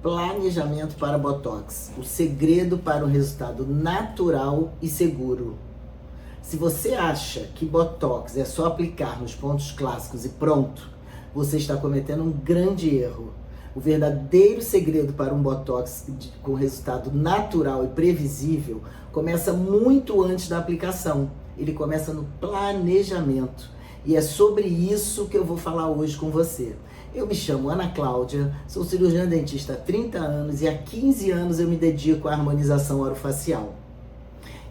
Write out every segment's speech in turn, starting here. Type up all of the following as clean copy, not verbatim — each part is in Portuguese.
Planejamento para Botox, o segredo para um resultado natural e seguro. Se você acha que Botox é só aplicar nos pontos clássicos e pronto, você está cometendo um grande erro. O verdadeiro segredo para um Botox com resultado natural e previsível começa muito antes da aplicação. Ele começa no planejamento. E é sobre isso que eu vou falar hoje com você. Eu me chamo Ana Cláudia, sou cirurgiã dentista há 30 anos e há 15 anos eu me dedico à harmonização orofacial.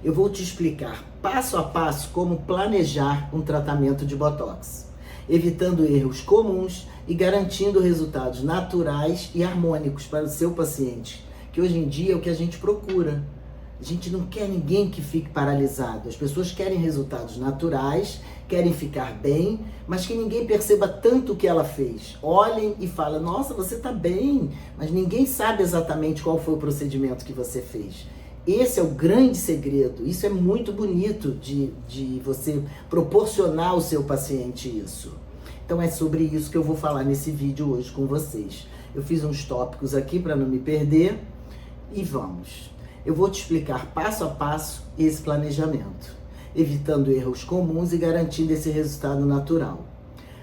Eu vou te explicar passo a passo como planejar um tratamento de Botox, evitando erros comuns e garantindo resultados naturais e harmônicos para o seu paciente, que hoje em dia é o que a gente procura. A gente não quer ninguém que fique paralisado. As pessoas querem resultados naturais, querem ficar bem, mas que ninguém perceba tanto o que ela fez. Olhem e falem, nossa, você está bem, mas ninguém sabe exatamente qual foi o procedimento que você fez. Esse é o grande segredo. Isso é muito bonito de você proporcionar ao seu paciente isso. Então é sobre isso que eu vou falar nesse vídeo hoje com vocês. Eu fiz uns tópicos aqui para não me perder e vamos. Eu vou te explicar passo a passo esse planejamento, evitando erros comuns e garantindo esse resultado natural.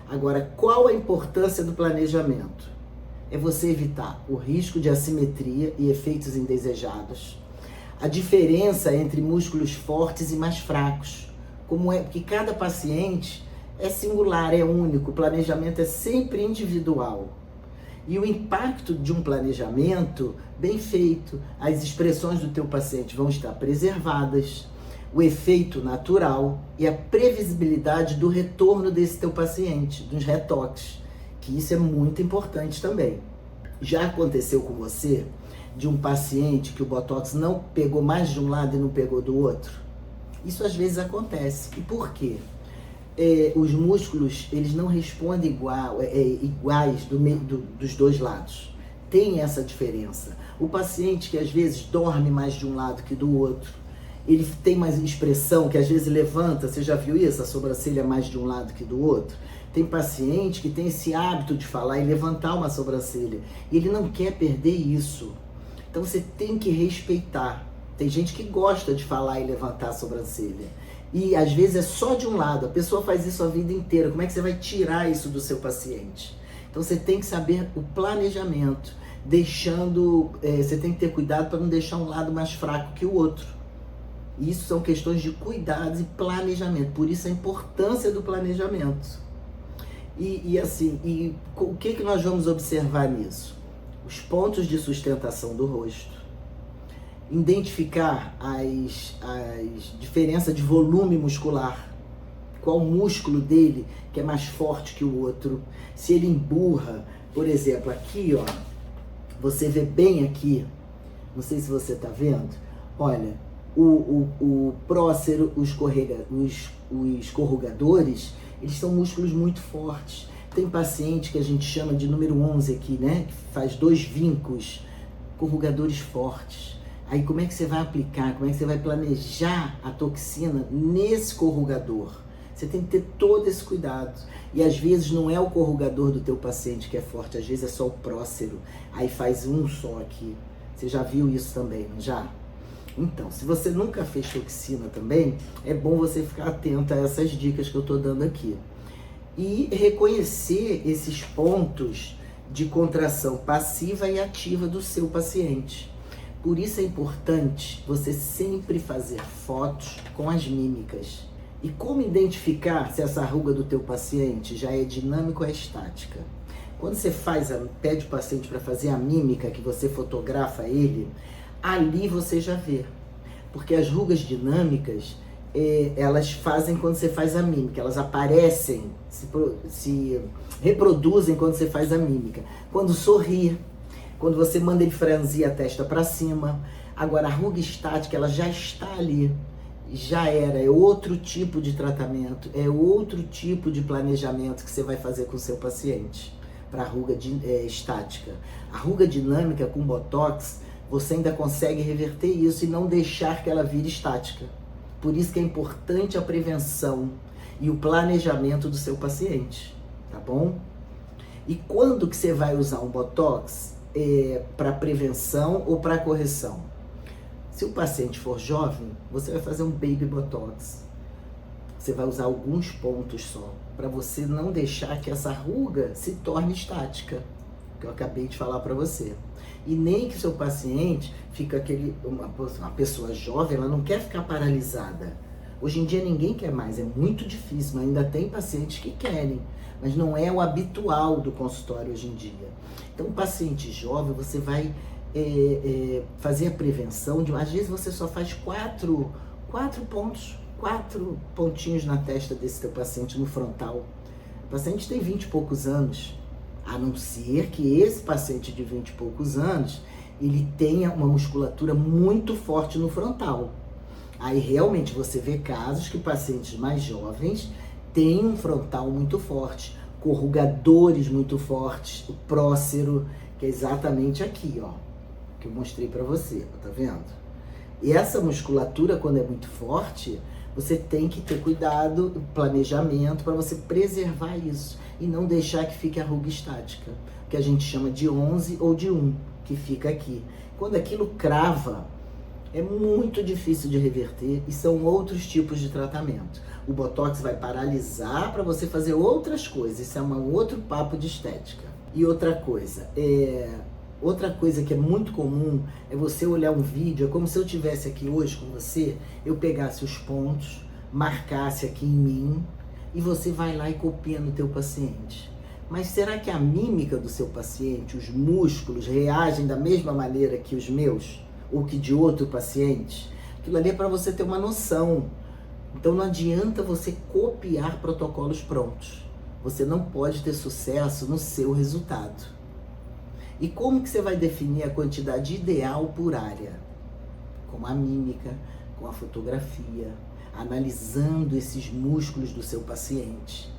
Agora, qual a importância do planejamento? É você evitar o risco de assimetria e efeitos indesejados, a diferença entre músculos fortes e mais fracos, porque cada paciente é singular, é único, o planejamento é sempre individual. E o impacto de um planejamento bem feito, as expressões do teu paciente vão estar preservadas, o efeito natural e a previsibilidade do retorno desse teu paciente, dos retoques, que isso é muito importante também. Já aconteceu com você de um paciente que o Botox não pegou mais de um lado e não pegou do outro? Isso às vezes acontece. E por quê? Os músculos, eles não respondem iguais dos dois lados. Tem essa diferença. O paciente que às vezes dorme mais de um lado que do outro, ele tem mais expressão, que às vezes levanta, você já viu isso? A sobrancelha mais de um lado que do outro. Tem paciente que tem esse hábito de falar e levantar uma sobrancelha. E ele não quer perder isso. Então você tem que respeitar. Tem gente que gosta de falar e levantar a sobrancelha. E às vezes é só de um lado, a pessoa faz isso a vida inteira. Como é que você vai tirar isso do seu paciente? Então você tem que saber o planejamento, você tem que ter cuidado para não deixar um lado mais fraco que o outro. Isso são questões de cuidados e planejamento, por isso a importância do planejamento. E o que nós vamos observar nisso? Os pontos de sustentação do rosto, identificar as diferenças de volume muscular, qual músculo dele que é mais forte que o outro, se ele emburra, por exemplo, aqui, ó, você vê bem aqui, não sei se você tá vendo, olha, o prócero, os corrugadores, eles são músculos muito fortes. Tem paciente que a gente chama de número 11 aqui, né, que faz 2 vincos, corrugadores fortes. Aí como é que você vai aplicar, como é que você vai planejar a toxina nesse corrugador? Você tem que ter todo esse cuidado. E às vezes não é o corrugador do teu paciente que é forte, às vezes é só o prócero. Aí faz um só aqui. Você já viu isso também, não já? Então, se você nunca fez toxina também, é bom você ficar atento a essas dicas que eu estou dando aqui. E reconhecer esses pontos de contração passiva e ativa do seu paciente. Por isso é importante você sempre fazer fotos com as mímicas. E como identificar se essa ruga do teu paciente já é dinâmica ou é estática? Quando você pede o paciente para fazer a mímica, que você fotografa ele, ali você já vê. Porque as rugas dinâmicas, elas fazem quando você faz a mímica, elas aparecem, se reproduzem quando você faz a mímica. Quando sorri, quando você manda ele franzir a testa para cima. Agora, a ruga estática, ela já está ali, já era, é outro tipo de tratamento, é outro tipo de planejamento que você vai fazer com o seu paciente para a ruga estática. A ruga dinâmica com Botox, você ainda consegue reverter isso e não deixar que ela vire estática. Por isso que é importante a prevenção e o planejamento do seu paciente, tá bom? E quando que você vai usar um Botox? para prevenção ou para correção. Se o paciente for jovem, você vai fazer um baby botox. Você vai usar alguns pontos só, para você não deixar que essa ruga se torne estática, que eu acabei de falar para você. E nem que seu paciente fica uma pessoa jovem, ela não quer ficar paralisada. Hoje em dia ninguém quer mais, é muito difícil, mas ainda tem pacientes que querem, mas não é o habitual do consultório hoje em dia. Então, paciente jovem, você vai fazer a prevenção, às vezes você só faz quatro pontinhos na testa desse teu paciente no frontal. O paciente tem 20 e poucos anos, a não ser que esse paciente de 20 e poucos anos, ele tenha uma musculatura muito forte no frontal. Aí realmente você vê casos que pacientes mais jovens têm um frontal muito forte, corrugadores muito fortes, o prócero, que é exatamente aqui, ó, que eu mostrei para você, tá vendo? E essa musculatura, quando é muito forte, você tem que ter cuidado, planejamento, para você preservar isso e não deixar que fique a ruga estática, que a gente chama de 11 ou de 1, que fica aqui. Quando aquilo crava, é muito difícil de reverter e são outros tipos de tratamento. O Botox vai paralisar para você fazer outras coisas, isso é um outro papo de estética. E outra coisa que é muito comum é você olhar um vídeo, é como se eu estivesse aqui hoje com você, eu pegasse os pontos, marcasse aqui em mim e você vai lá e copia no teu paciente. Mas será que a mímica do seu paciente, os músculos, reagem da mesma maneira que os meus? Ou que de outro paciente? Aquilo ali é para você ter uma noção. Então não adianta você copiar protocolos prontos. Você não pode ter sucesso no seu resultado. E como que você vai definir a quantidade ideal por área? Com a mímica, com a fotografia, analisando esses músculos do seu paciente.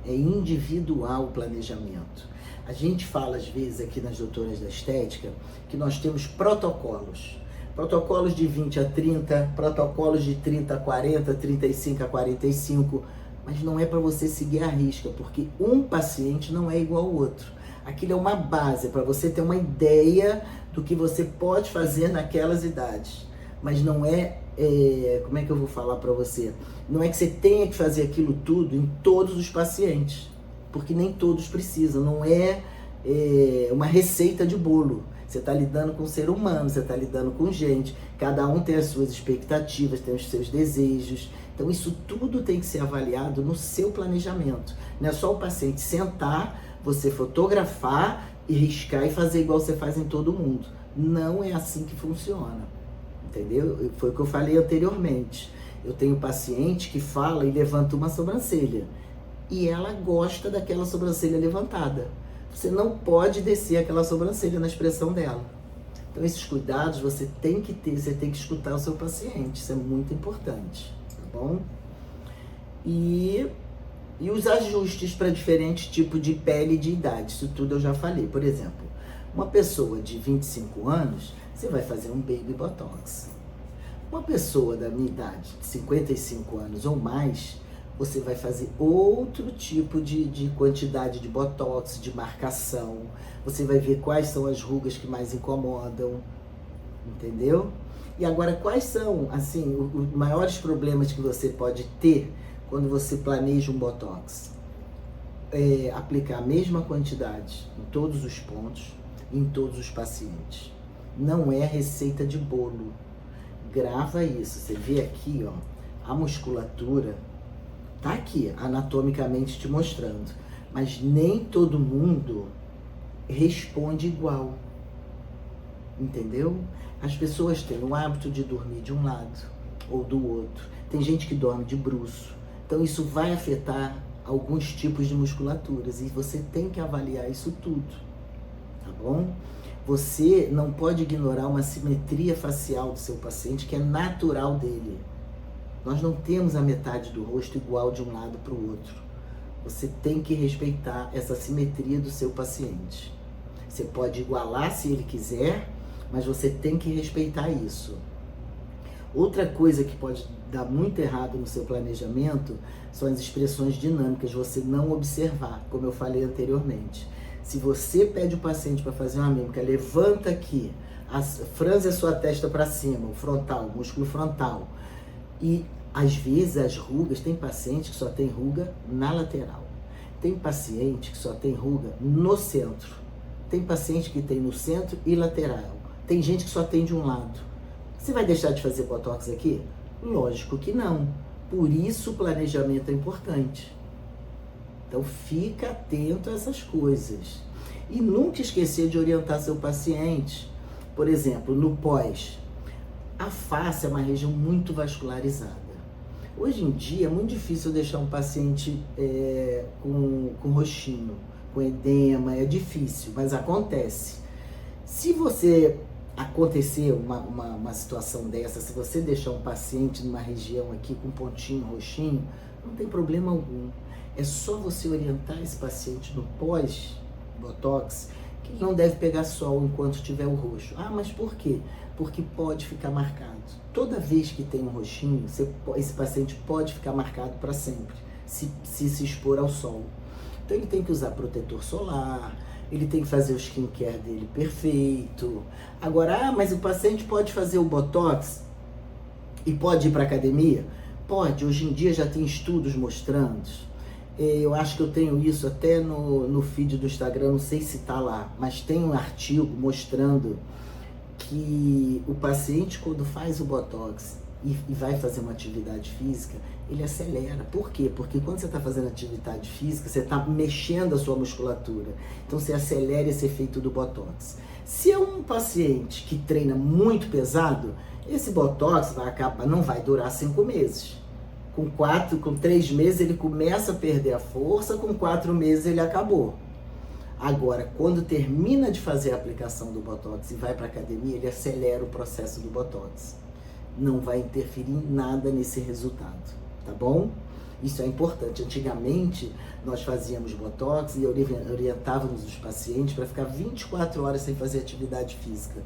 É individual o planejamento. A gente fala às vezes aqui nas doutoras da estética que nós temos protocolos. Protocolos de 20 a 30, protocolos de 30 a 40, 35 a 45, mas não é para você seguir à risca, porque um paciente não é igual ao outro. Aquilo é uma base para você ter uma ideia do que você pode fazer naquelas idades. Mas não como é que eu vou falar para você? Não é que você tenha que fazer aquilo tudo em todos os pacientes, porque nem todos precisam, não é uma receita de bolo. Você está lidando com um ser humano, você está lidando com gente, cada um tem as suas expectativas, tem os seus desejos. Então isso tudo tem que ser avaliado no seu planejamento. Não é só o paciente sentar, você fotografar e riscar e fazer igual você faz em todo mundo. Não é assim que funciona, entendeu? Foi o que eu falei anteriormente. Eu tenho paciente que fala e levanta uma sobrancelha e ela gosta daquela sobrancelha levantada. Você não pode descer aquela sobrancelha na expressão dela. Então esses cuidados você tem que ter, você tem que escutar o seu paciente, isso é muito importante, tá bom? E os ajustes para diferentes tipos de pele e de idade, isso tudo eu já falei. Por exemplo, uma pessoa de 25 anos, você vai fazer um baby botox. Uma pessoa da minha idade, de 55 anos ou mais, você vai fazer outro tipo de quantidade de botox, de marcação. Você vai ver quais são as rugas que mais incomodam, entendeu? E agora, quais são, assim, os maiores problemas que você pode ter quando você planeja um botox? Aplicar a mesma quantidade em todos os pontos, em todos os pacientes. Não é receita de bolo. Grava isso. Você vê aqui, ó, a musculatura tá aqui, anatomicamente te mostrando. Mas nem todo mundo responde igual. Entendeu? As pessoas têm o hábito de dormir de um lado ou do outro. Tem gente que dorme de bruço. Então isso vai afetar alguns tipos de musculaturas e você tem que avaliar isso tudo, tá bom? Você não pode ignorar uma simetria facial do seu paciente que é natural dele. Nós não temos a metade do rosto igual de um lado para o outro. Você tem que respeitar essa simetria do seu paciente. Você pode igualar se ele quiser, mas você tem que respeitar isso. Outra coisa que pode dar muito errado no seu planejamento são as expressões dinâmicas, você não observar, como eu falei anteriormente. Se você pede o paciente para fazer uma mímica, levanta aqui, franze a sua testa para cima, o frontal, o músculo frontal. E às vezes as rugas, tem paciente que só tem ruga na lateral. Tem paciente que só tem ruga no centro. Tem paciente que tem no centro e lateral. Tem gente que só tem de um lado. Você vai deixar de fazer botox aqui? Lógico que não. Por isso o planejamento é importante. Então fica atento a essas coisas. E nunca esquecer de orientar seu paciente. Por exemplo, no pós, a face é uma região muito vascularizada. Hoje em dia é muito difícil deixar um paciente com roxinho, com edema, é difícil, mas acontece. Se você acontecer uma situação dessa, se você deixar um paciente numa região aqui com pontinho roxinho, não tem problema algum. É só você orientar esse paciente no pós-botox que ele não deve pegar sol enquanto tiver o roxo. Ah, mas por quê? Porque pode ficar marcado. Toda vez que tem um roxinho, esse paciente pode ficar marcado para sempre, se expor ao sol. Então ele tem que usar protetor solar, ele tem que fazer o skincare dele perfeito. Agora, mas o paciente pode fazer o botox e pode ir para academia? Pode, hoje em dia já tem estudos mostrando. Eu acho que eu tenho isso até no feed do Instagram, não sei se tá lá, mas tem um artigo mostrando que o paciente, quando faz o botox e vai fazer uma atividade física, ele acelera. Por quê? Porque quando você está fazendo atividade física, você está mexendo a sua musculatura. Então você acelera esse efeito do botox. Se é um paciente que treina muito pesado, esse botox não vai durar 5 meses. Com 3 meses ele começa a perder a força, com 4 meses ele acabou. Agora, quando termina de fazer a aplicação do botox e vai para a academia, ele acelera o processo do botox. Não vai interferir em nada nesse resultado, tá bom? Isso é importante. Antigamente, nós fazíamos botox e orientávamos os pacientes para ficar 24 horas sem fazer atividade física.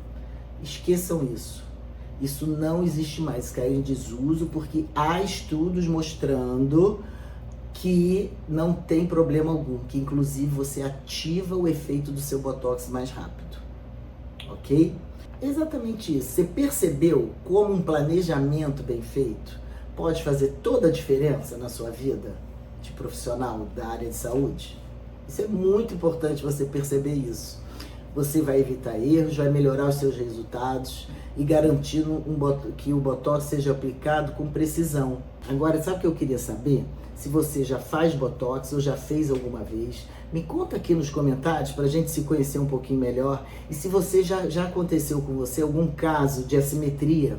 Esqueçam isso. Isso não existe mais, caiu em desuso, porque há estudos mostrando que não tem problema algum, que inclusive você ativa o efeito do seu botox mais rápido, ok? Exatamente isso. Você percebeu como um planejamento bem feito pode fazer toda a diferença na sua vida de profissional da área de saúde? Isso é muito importante você perceber isso. Você vai evitar erros, vai melhorar os seus resultados e garantindo que o botox seja aplicado com precisão. Agora, sabe o que eu queria saber? Se você já faz botox ou já fez alguma vez, me conta aqui nos comentários para a gente se conhecer um pouquinho melhor. E se você já aconteceu com você algum caso de assimetria,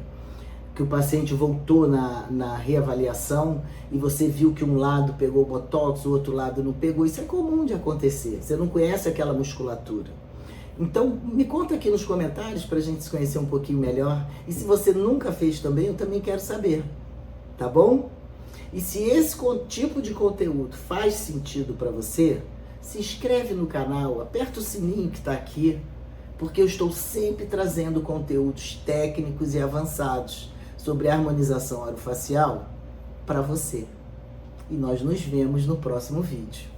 que o paciente voltou na reavaliação e você viu que um lado pegou botox, o outro lado não pegou. Isso é comum de acontecer, você não conhece aquela musculatura. Então, me conta aqui nos comentários para a gente se conhecer um pouquinho melhor. E se você nunca fez também, eu também quero saber, tá bom? E se esse tipo de conteúdo faz sentido para você, se inscreve no canal, aperta o sininho que está aqui, porque eu estou sempre trazendo conteúdos técnicos e avançados sobre harmonização orofacial para você. E nós nos vemos no próximo vídeo.